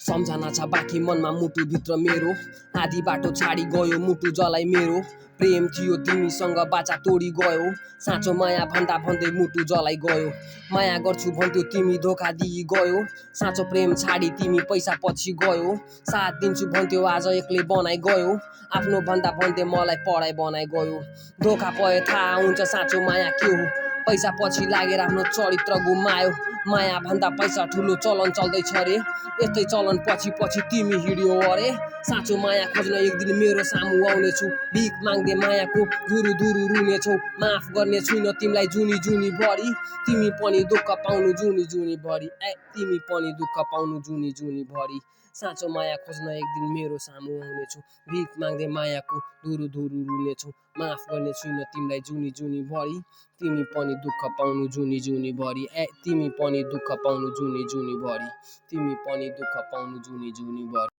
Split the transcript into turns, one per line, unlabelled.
सम्झना छ बाँकी मनमा मुटुभित्र मेरो, आधी बाटो छाडी गयो मुटु जलाई मेरो। प्रेम थियो तिमीसँग बाचा तोडी गयो, साँचो माया भन्दा भन्दै मुटु जलाई गयो। माया गर्छु भन्थ्यो तिमी धोका दिई गयो, साँचो प्रेम छाडी तिमी पैसा पछि गयो। साथ दिन्छु भन्थ्यो आज एक्लै बनाइ गयो, आफ्नो भन्दा भन्दै मलाई पढाइ बनाइ गयो। धोका पाए थाहा हुन्छ साँचो माया के हो, पैसा पछि लागेर आफ्नो चरित्र गुमायो। माया भन्दा पैसा ठुलो चलन चल्दैछ रे, यस्तै चलन पछि पछि तिमी हिँड्यौ अरे। साँचो माया खोज्न एक दिन मेरो सामु आउनेछु, भिख माग्दै मायाको धुरु धुरु रुनेछौ। माफ गर्ने छुइन तिमीलाई जुनी जुनी भरि, तिमी पनि दुःख पाउनु जुनी जुनी भरि। तिमी पनि दुःख पाउनु जुनी जुनी भरि। साँचो माया खोज्न एक दिन मेरो सामु आउनेछु, भिख माग्दै मायाको धुरु धुरु रुनेछौ। माफ गर्ने छुइन तिमीलाई जुनी जुनी भरि, तिमी पनि दुःख पाउनु जुनी जुनी भरि। तिमी पनि दुःख पाउनु जुनी जुनी भरि, तिमी पनि दुःख पाउनु जुनी जुनी भरि।